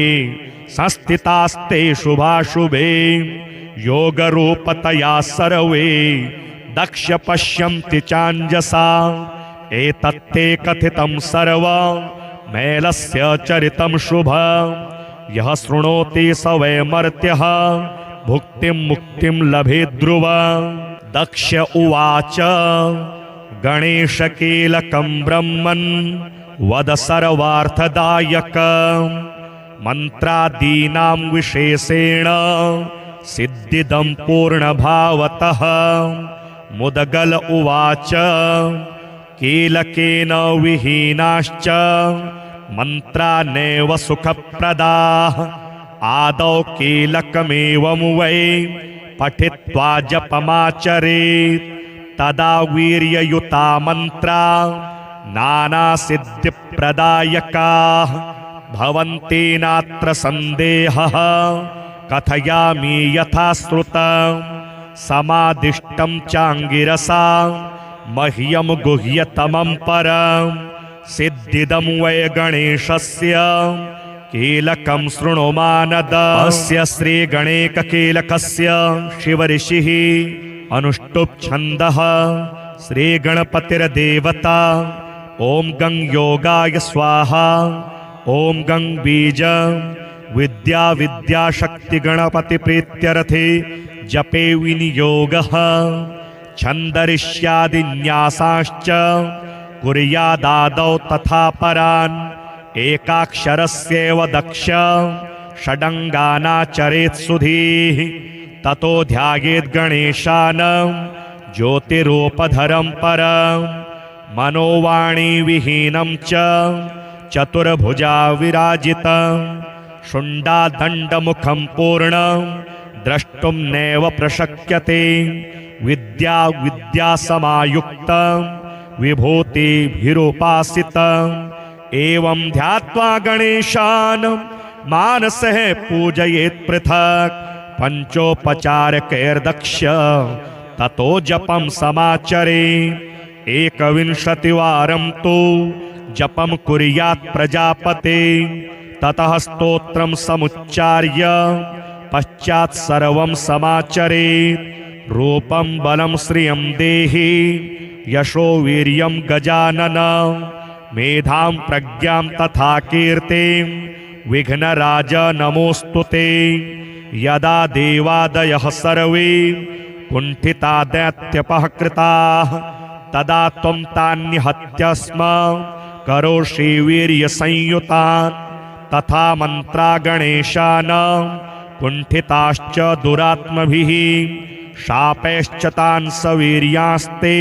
संस्थितास्ते शुभाशुभे योगरूपतया सर्वे दक्ष पश्यन्ति चाञ्जसा एतत्ते कथितं सर्वं मैलस्य चरितं शुभं यः शृणोति स वै मर्त्यः भुक्तिं मुक्तिं लभेत् ध्रुवा। दक्ष उवाच गणेशकीलकं ब्रह्मन् वद सर्वार्थदायक मन्त्रादीनां विशेषेण सिद्धिदं पूर्णभावतः। मुदगल उवाच कीलकेन विहीनाश्च मन्त्रा नैव सुखप्रदाः आदौ कीलकमेवं वै पठित्वा जपमाचरेत् तदा वीर्ययुता मन्त्रा नानासिद्धिप्रदायकाः भवन्ति नात्र सन्देहः कथयामि यथा श्रुतं समादिष्टं चाङ्गिरसा मह्यं गुह्यतमं परं सिद्धिदं वै गणेशस्य कीलकं शृणु मानद। अस्य श्रीगणेशकीलकस्य शिवऋषिः अनुष्टुप् छन्दः श्रीगणपतिर्देवता। ॐ गं योगाय स्वाहा ॐ गं बीज विद्या विद्याशक्तिगणपतिप्रीत्यर्थे जपे विनियोगः। छन्दरिष्यादिन्यासाश्च कुर्यादादौ तथा परान् एकाक्षरस्यैव दक्ष षडङ्गानाचरेत् सुधीः। ततो ध्यायेत् गणेशान् ज्योतिरूपधरं परं मनोवाणी विहीनं च चतुर्भुजा विराजितं शुण्डादण्डमुखं पूर्णं द्रष्टुं नैव प्रशक्यते। विद्या विद्यासमायुक्तं विभूतिभिरुपासितं एवं ध्यात्वा गणेशान् मानसः पूजयेत् पृथक् पंचोपचारकैर्दक्ष ततो जपं समाचरे। 21 वारं तु जपं कुर्यात् प्रजापते। ततः स्तोत्रं समुच्चार्य पश्चात् सर्वं समाचरेत्। रूपं बलं श्रियं देहि यशो वीर्यं गजानन मेधां प्रज्ञां तथा कीर्तिं विघ्नराज नमोऽस्तुते। यदा देवादयः सर्वे कुण्ठिता दैत्यपहकृताः तदा त्वं तान्निहत्य स्म करोषि वीर्यसंयुतान्। तथा मन्त्रा गणेशान् कुण्ठिताश्च दुरात्मभिः शापैश्च तान् सवीर्यास्ते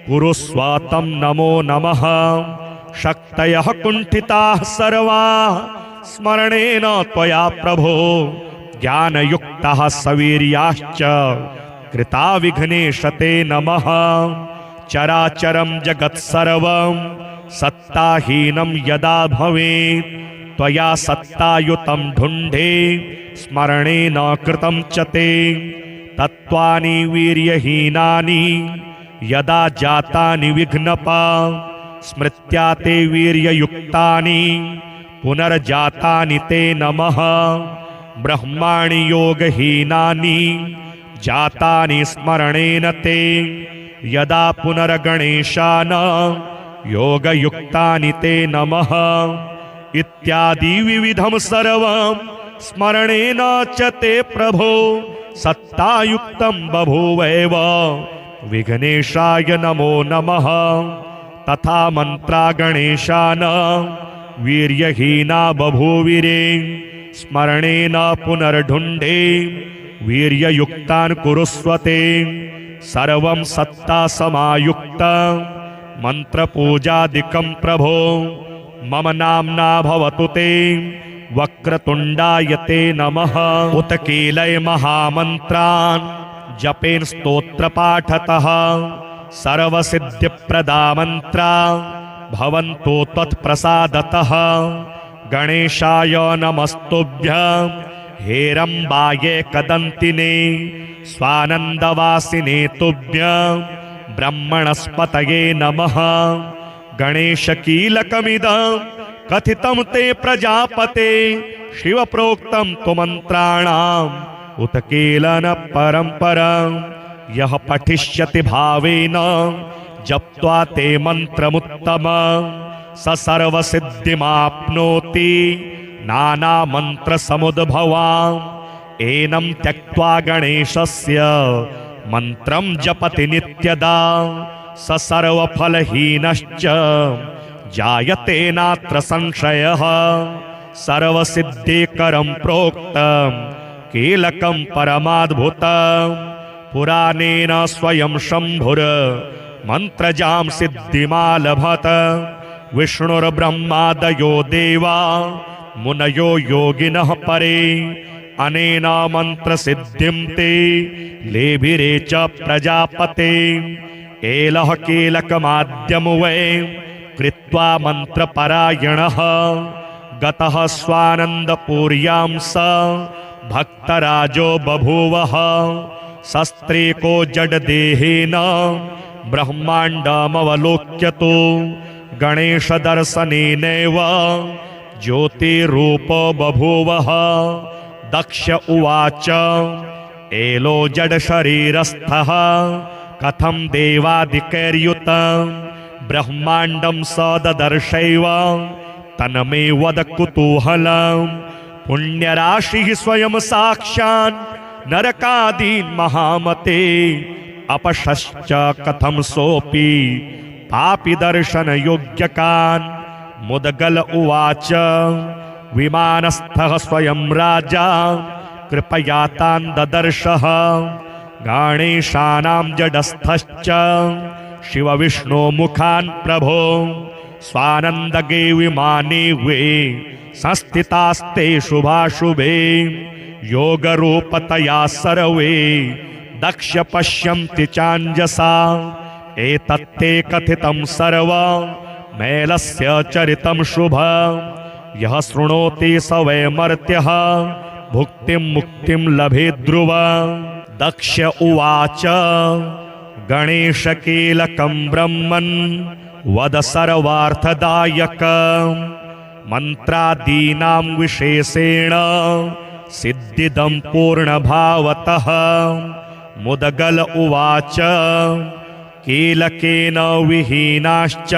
कुरुस्व तं नमो नमः। शक्तयः कुण्ठिताः सर्वाः स्मरणेन त्वया प्रभो ज्ञानयुक्तः सवीर्याश्च कृता विघ्नेश ते नमः। चराचरं जगत्सर्वं सत्ताहीनं यदा भवेत् त्वया सत्तायुतं ढुण्ढे स्मरणेन कृतं च ते। तत्त्वानि वीर्यहीनानि यदा जातानि विघ्नपा स्मृत्या ते वीर्ययुक्तानि पुनर्जातानि ते नमः। ब्रह्माणि योगहीनानि जातानि स्मरणेन ते यदा पुनर्गणेशान् योगयुक्तानि ते नमः। इत्यादि विविधं सर्वं स्मरणेन च ते प्रभो सत्तायुक्तं बभूवैव विघ्नेशाय नमो नमः। तथा मन्त्रा गणेशान् वीर्यहीना बभूविरे स्मरणेन पुनर्ढुण्ढे वीर्ययुक्तान् कुरुस्वते। सर्वं सत्ता समायुक्तं मन्त्रपूजादिकं प्रभो मम नाम्ना भवतु ते। वक्रतुण्डाय ते नमः। उत कीलय महामन्त्रान् जपेन स्तोत्रपाठतः सर्वसिद्धिप्रदा मन्त्रा भवन्तु त्वत्प्रसादतः। गणेशाय नमस्तुभ्यं हेरम्बाय कदन्तिने स्वानन्दवासिने तुभ्यं ब्रह्मणस्पतये नमः। गणेशकीलकमिदं कथितं ते प्रजापते शिवप्रोक्तं तु मन्त्राणाम् उत कीलन परम्परं यः पठिष्यति भावेन जप्त्वा ते मन्त्रमुत्तमं स सर्वसिद्धिमाप्नोति नानामन्त्रसमुद्भवाम् एनं त्यक्त्वा गणेशस्य मन्त्रं जपति नित्यदा स सर्वफलहीनश्च जायते नात्र संशयः सर्वसिद्धिकरं प्रोक्तं कीलकं परमाद्भुतं पुराणेन स्वयं शम्भुर मन्त्रजां सिद्धिमालभत विष्णुर्ब्रह्मादयो देवा मुनयो योगिनः परे अनेन मन्त्रसिद्धिं ते लेभिरे च प्रजापते एलः कीलकमाद्यं वै कृत्वा मन्त्रपरायणः गतः स्वानन्दपुर्यां स भक्तराजो बभूवः शस्त्रेको जडदेहेन ब्रह्माण्डमवलोक्यतो गणेशदर्शनेनैव ज्योतिरूपो बभूवः दक्ष उवाच एलो जडशरीरस्थः कथं देवादिकैर्युतं ब्रह्माण्डं स ददर्शैव तन्मे वद कुतूहलं पुण्यराशिः स्वयं साक्षात् नरकादीन् महामते अपशश्च कथं सोऽपि पापि दर्शनयोग्यकान् मुदगल उवाच विमानस्थः स्वयं राजा कृपया तान् ददर्शः गणेशानां जडस्थश्च शिवविष्णो मुखान् प्रभो स्वानन्दगे विमाने वे संस्थितास्ते शुभाशुभे योगरूपतया सर्वे दक्ष पश्यन्ति चाञ्जसा एतत्ते कथितं सर्वमेलस्य चरितं शुभं यः शृणोति स वै मर्त्यः भुक्तिं मुक्तिं लभेत् ध्रुवम् दक्ष उवाच गणेशकीलकं ब्रह्मन् वद सर्वार्थदायकं मन्त्रादीनां विशेषेण सिद्धिदं पूर्णभावतः मुदगल उवाच कीलकेन विहीनाश्च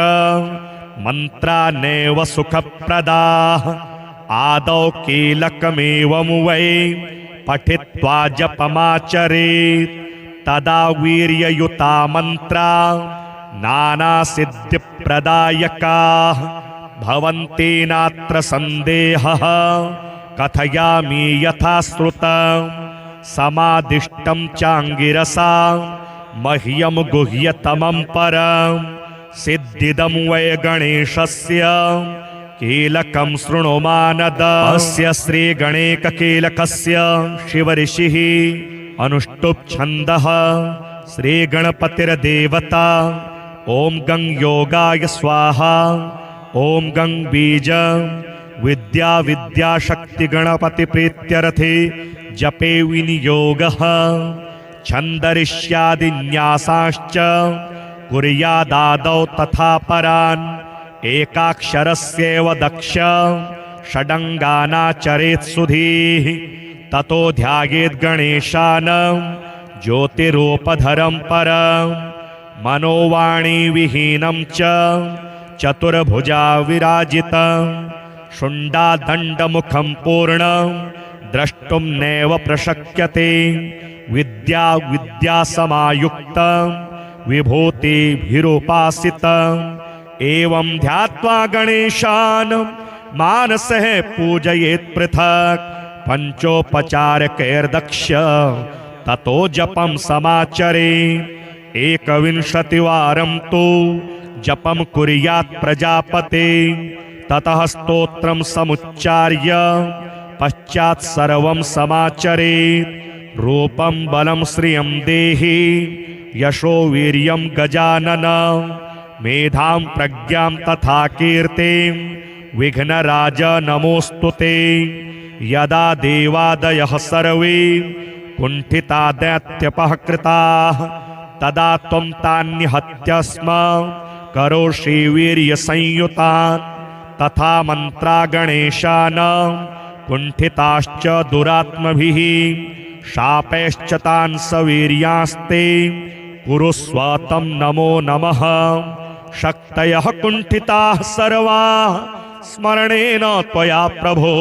मन्त्रा नैव सुखप्रदाः आदौ कीलकमेवं वै पठित्वा जपमाचरेत् तदा वीर्ययुता मन्त्रा नानासिद्धिप्रदायकाः भवन्ति नात्र सन्देहः कथयामि यथा श्रुतं समादिष्टं चाङ्गिरसा मह्यं गुह्यतमं परं सिद्धिदं वै गणेशस्य कीलकं शृणु मानद अस्य श्रीगणेशकीलकस्य शिवऋषिः अनुष्टुप् छन्दः श्रीगणपतिर्देवता ॐ गं योगाय स्वाहा ॐ गं बीज विद्या विद्याशक्तिगणपतिप्रीत्यर्थे जपे विनियोगः छन्दरिष्यादिन्यासाश्च कुर्यादादौ तथा परान् एकाक्षरस्यैव दक्ष षडङ्गानाचरेत् सुधीः ततो ध्यायेत् गणेशानं ज्योतिरूपधरं परं मनोवाणीविहीनं च चतुर्भुजा विराजितं शुण्डादण्डमुखं पूर्णं द्रष्टुं नैव प्रशक्यते विद्या विद्यासमायुक्तं विभूतिभिरुपासितम् एवं ध्यात्वा गणेशान् मानसः पूजयेत् पृथक् पंचोपचारकैर्दक्ष ततो जपं समाचरे 21 वारं तु जपं कुर्यात् प्रजापते ततः स्तोत्रं समुच्चार्य पश्चात् सर्वं समाचरेत् रूपं बलं श्रियं देहि यशो वीर्यं गजानन मेधां प्रज्ञां तथा कीर्तिं विघ्नराज नमोऽस्तु ते यदा देवादयः सर्वे कुण्ठिता दैत्यपहकृताः तदा त्वं तान्निहत्य स्म करोषि वीर्यसंयुतान् तथा मन्त्रा गणेशानां कुण्ठिताश्च दुरात्मभिः शापैश्च तान् सवीर्यास्ते कुरुस्व तं नमो नमः शक्तयः कुण्ठिताः सर्वाः स्मरणेन त्वया प्रभो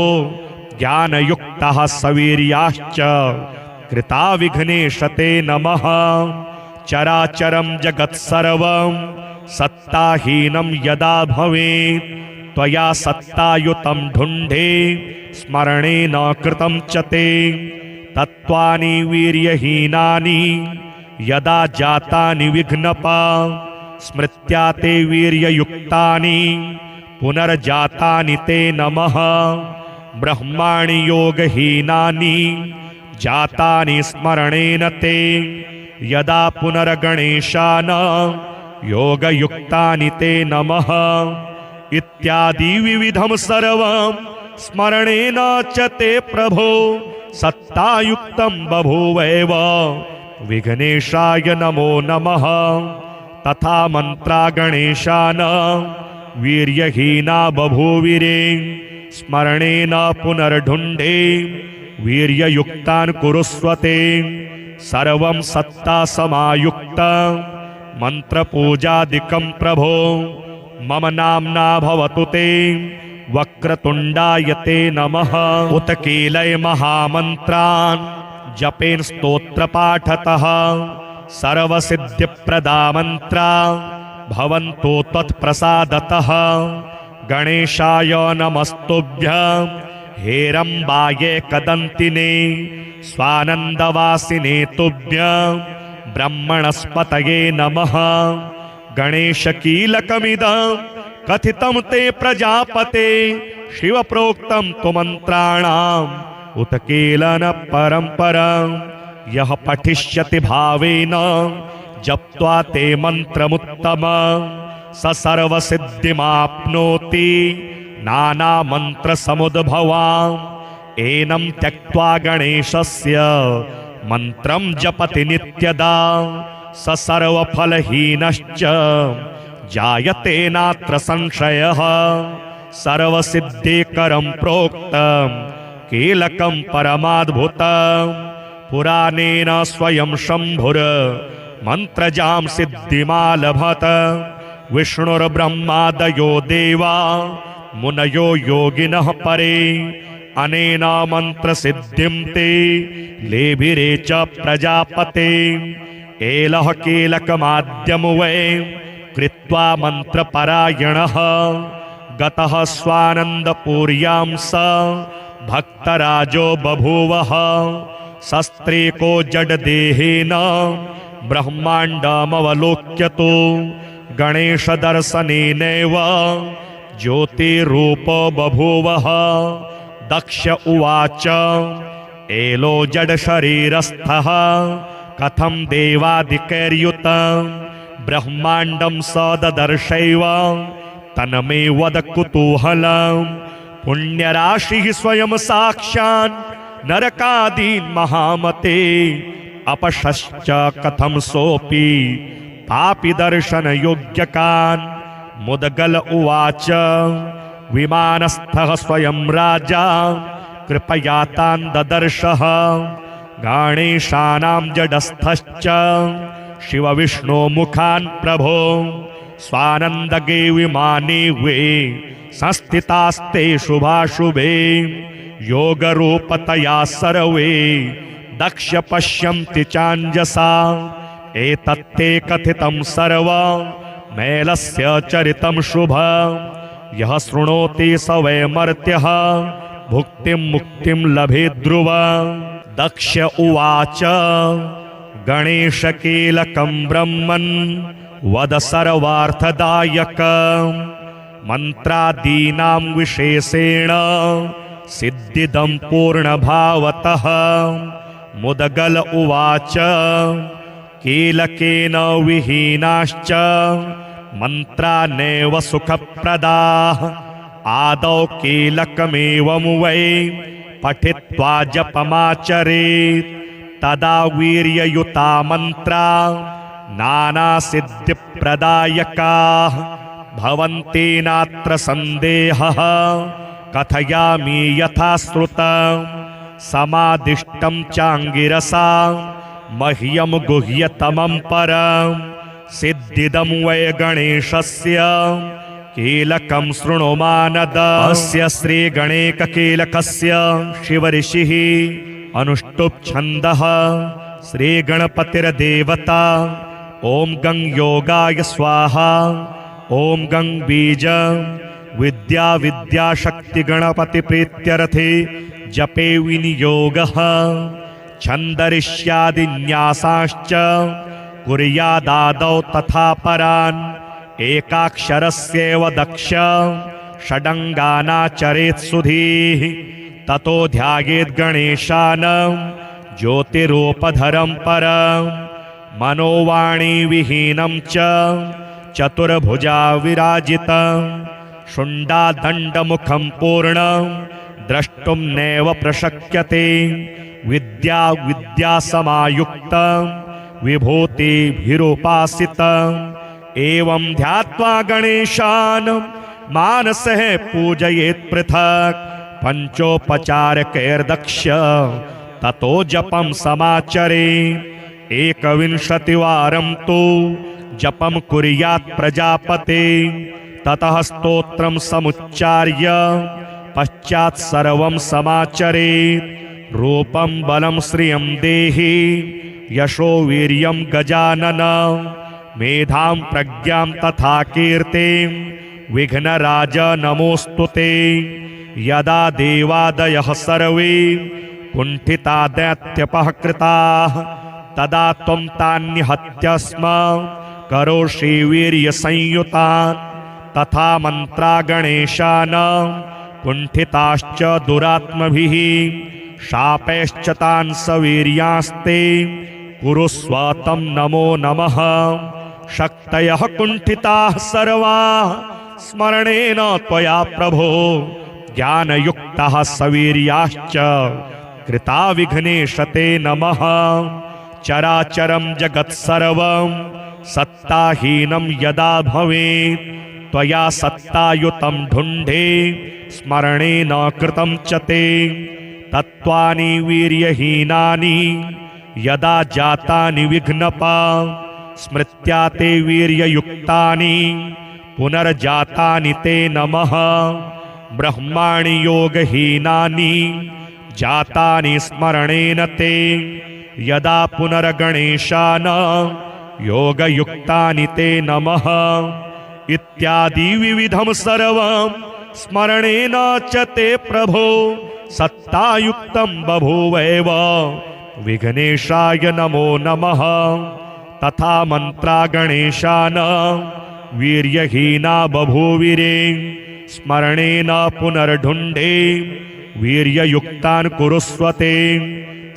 ज्ञानयुक्तः सवीर्याश्च कृता विघ्नेश ते नमः। चराचरं जगत्सर्वं सत्ताहीनं यदा भवेत् त्वया सत्तायुतं ढुण्ढे स्मरणेन कृतं च ते। तत्त्वानि वीर्यहीनानि यदा जातानि विघ्नपा स्मृत्या ते वीर्ययुक्तानि पुनर्जातानि ते नमः। ब्रह्माणि योगहीनानि जातानि स्मरणेन ते यदा पुनर्गणेशान् योगयुक्तानि ते नमः। इत्यादि विविधं सर्वं स्मरणेन च ते प्रभो सत्तायुक्तं बभूवैव विघ्नेशाय नमो नमः। तथा मंत्रा गणेशान् वीर्यहीना बभूविरे स्मरणेन पुनर्ढुण्ढे वीर्ययुक्तान् कुरुस्वते। सर्वं सत्ता समायुक्त मंत्रपूजादिकं प्रभो मम नाम्ना भवतु ते। वक्रतुण्डाय ते नमः। उत कीलय महामन्त्रान् जपेन स्तोत्रपाठतः सर्वसिद्धिप्रदा मन्त्रा भवन्तु त्वत्प्रसादतः। गणेशाय नमस्तुभ्यं हेरम्बाये कदन्तिने स्वानन्दवासिने तुभ्यं ब्रह्मणस्पतये नमः। गणेशकीलकमिदं कथितं ते प्रजापते शिवप्रोक्तं तु मन्त्राणाम् उत्कीलन परम्परं। यः पठिष्यति भावेन जप्त्वा ते मन्त्रमुत्तमं स सर्वसिद्धिमाप्नोति नानामन्त्रसमुद्भवाम्। एनं त्यक्त्वा गणेशस्य मन्त्रं जपति नित्यदा स सर्वफलहीनश्च जायते नात्र संशयः। सर्वसिद्धिकरं प्रोक्तं कीलकं परमाद्भुतं पुराणेन स्वयं शम्भुर मन्त्रजां सिद्धिमालभत। विष्णुर्ब्रह्मादयो देवा मुनयो योगिनः परे अनेन मन्त्रसिद्धिं ते लेभिरे च प्रजापते। एलः कीलकमाद्यं वै कृत्वा मन्त्रपरायणः गतः स्वानन्दपुर्यां स भक्तराजो बभूवः। शस्त्रेको जडदेहेन ब्रह्माण्डमवलोक्यतो गणेशदर्शनेनैव ज्योतिरूपो बभूवः। दक्ष उवाच एलो जडशरीरस्थः कथं देवादिकैर्युतं ब्रह्माण्डं स ददर्शैव तन्मे वद कुतूहलं। पुण्यराशिः स्वयं साक्षात् नरकादीन् महामते अपशश्च कथं सोऽपि पापि दर्शनयोग्यकान्। मुदगल उवाच विमानस्थः स्वयं राजा कृपया तान् ददर्शः। गणेशानां जडस्थश्च शिवविष्णो मुखान् प्रभो स्वानन्दगे विमाने वे संस्थितास्ते शुभाशुभे। योगरूपतया सर्वे दक्ष पश्यन्ति चाञ्जसा। एतत्ते कथितं सर्वं मैलस्य चरितं शुभं। यः शृणोति स वै मर्त्यः भुक्तिं मुक्तिं लभेत् ध्रुवम्। दक्ष उवाच गणेशकीलकं ब्रह्मन् वद सर्वार्थदायकं मन्त्रादीनां विशेषेण सिद्धिदं पूर्णभावतः। मुदगल उवाच कीलकेन विहीनाश्च मन्त्रा नैव सुखप्रदाः। आदौ कीलकमेवं वै पठित्वा जपमाचरेत् तदा वीर्ययुता मन्त्रा नानासिद्धिप्रदायकाः भवन्ति नात्र सन्देहः। कथयामि यथा श्रुतं समादिष्टं चाङ्गिरसा मह्यं गुह्यतमं परं सिद्धिदं वै गणेशस्य कीलकं शृणु मानद। अस्य श्रीगणेककीलकस्य शिवऋषिः अनुष्टुप् छन्दः श्रीगणपतिर्देवता। ॐ गं योगाय स्वाहा। ॐ गं बीज विद्या विद्याशक्तिगणपतिप्रीत्यर्थे जपे विनियोगः। छन्दरिष्यादिन्यासाश्च कुर्यादादौ तथा परान्। एकाक्षरस्यैव दक्ष षडङ्गानाचरेत् सुधीः। ततो ध्यायेत् गणेशान् ज्योतिरूपधरं परं। मनोवाणी विहीनं च चतुर्भुजा विराजितं। शुण्डादण्डमुखं पूर्णं द्रष्टुं नैव प्रशक्यते। विद्या विद्यासमायुक्तं विभूतिभिरुपासितं। एवं ध्यात्वा गणेशान् मानसः पूजयेत् पृथक्। पंचोपचारकैर्दक्ष ततो जपं समाचरे। 21 वारं तु जपं कुर्यात् प्रजापते। ततः स्तोत्रं समुच्चार्य पश्चात् सर्वं समाचरेत्। रूपं बलं श्रियं देहि यशो वीर्यं गजानन। मेधां प्रज्ञां तथा कीर्तिं विघ्नराज नमोऽस्तुते। यदा देवादयः सर्वे कुण्ठिता दैत्यपहकृताः तदा त्वं तान्निहत्य स्म करोषि वीर्यसंयुतान्। तथा मन्त्रा गणेशानां कुण्ठिताश्च दुरात्मभिः। शापैश्च तान् सवीर्यास्ते कुरुस्व तं नमो नमः। शक्तयः कुण्ठिताः सर्वाः स्मरणेन त्वया प्रभो। ज्ञानयुक्तः सवीर्याश्च कृता विघ्नेश ते नमः। चराचरं जगत्सर्वं सत्ताहीनं यदा भवेत् त्वया सत्तायुतं ढुण्ढे स्मरणेन कृतं च ते। तत्त्वानि वीर्यहीनानि यदा जातानि विघ्नपा स्मृत्या ते वीर्ययुक्तानि पुनर्जातानि ते नमः। ब्रह्माणि योगहीनानि जातानि स्मरणेन ते यदा पुनर्गणेशान् योगयुक्तानि ते नमः। इत्यादि विविधं सर्वं स्मरणेन च ते प्रभो सत्तायुक्तं बभूवैव विघ्नेशाय नमो नमः। तथा मन्त्रा गणेशान् वीर्यहीना बभूविरे स्मरणेन पुनर्ढुण्ढे वीर्ययुक्तान् कुरुस्वते।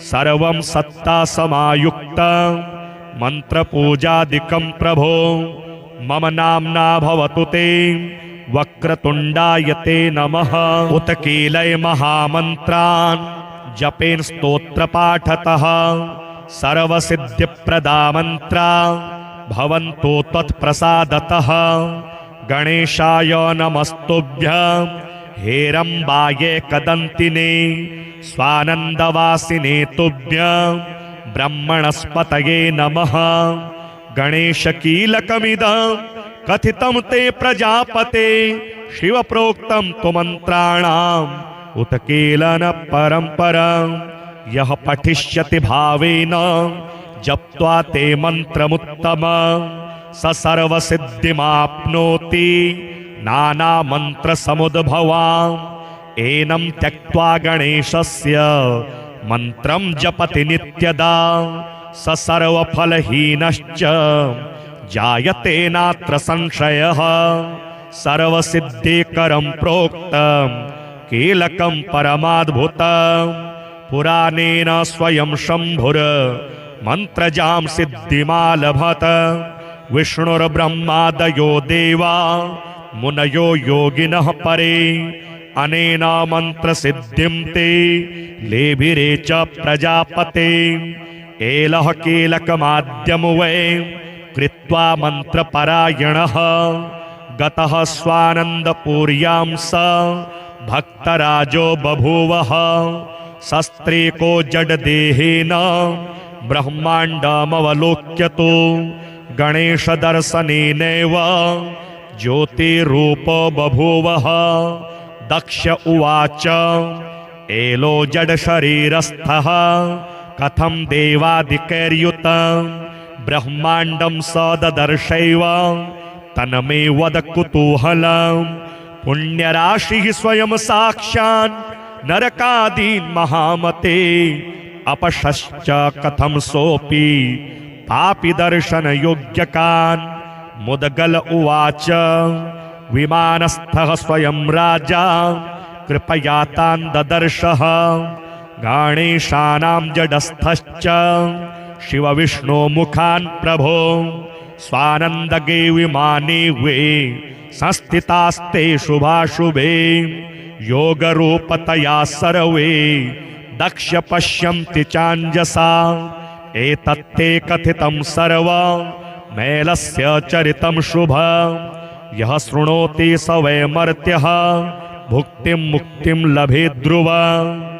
सर्वं सत्ता समायुक्तं मन्त्रपूजादिकं प्रभो। मम नाम्ना भवतु ते वक्रतुण्डाय ते नमः। उत कीलय महामन्त्रान् जपेन् स्तोत्रपाठतः सर्वसिद्धिप्रदा मन्त्रा भवन्तु त्वत्प्रसादतः। गणेशाय नमस्तुभ्यं हेरम्बाय कदन्तिने स्वानन्दवासिने तुभ्यं ब्रह्मणस्पतये नमः। गणेशकीलकमिदं कथितं ते प्रजापते शिवप्रोक्तं तु मन्त्राणाम् उत कीलन परम्परं। यः पठिष्यति भावेन जप्त्वा ते मन्त्रमुत्तमं स सर्वसिद्धिमाप्नोति नानामन्त्रसमुद्भवाम्। एनं त्यक्त्वा गणेशस्य मन्त्रं जपति नित्यदा स सर्वफलहीनश्च जायते नात्र संशयः। सर्वसिद्धिकरं प्रोक्तं कीलकं परमाद्भुतं पुराणेन स्वयं शम्भुर मन्त्रजां सिद्धिमालभत। विष्णुर्ब्रह्मादयो देवा मुनयो योगिनः परे अनेन मन्त्रसिद्धिं ते लेभिरे च प्रजापते। एलः कीलकमाद्यं वै कृत्वा मन्त्रपरायणः गतः स्वानन्दपुर्यां स भक्तराजो बभूवः। शस्त्रेको जडदेहेन ब्रह्माण्डमवलोक्य तु गणेशदर्शनेनैव ज्योतिरूप बभूवः। दक्ष उवाच एलो जडशरीरस्थः कथं देवादिकैर्युतं ब्रह्माण्डं स ददर्शैव तन्मे वद कुतूहलं। पुण्यराशिः स्वयं साक्षान् नरकादीन् महामते अपशश्च कथं सोऽपि पापि दर्शनयोग्यकान्। मुदगल उवाच विमानस्थः स्वयं राजा कृपया तान् ददर्शः। गणेशानां जडस्थश्च शिवविष्णो मुखान् प्रभो स्वानन्दगे विमाने वे संस्थितास्ते शुभाशुभे। योगरूपतया सर्वे दक्ष पश्यन्ति चाञ्जसा। एतत्ते कथितं सर्वं मैलस्य चरितं शुभं। यः शृणोति स वै मर्त्यः भुक्तिं मुक्तिं लभेत् ध्रुवम्।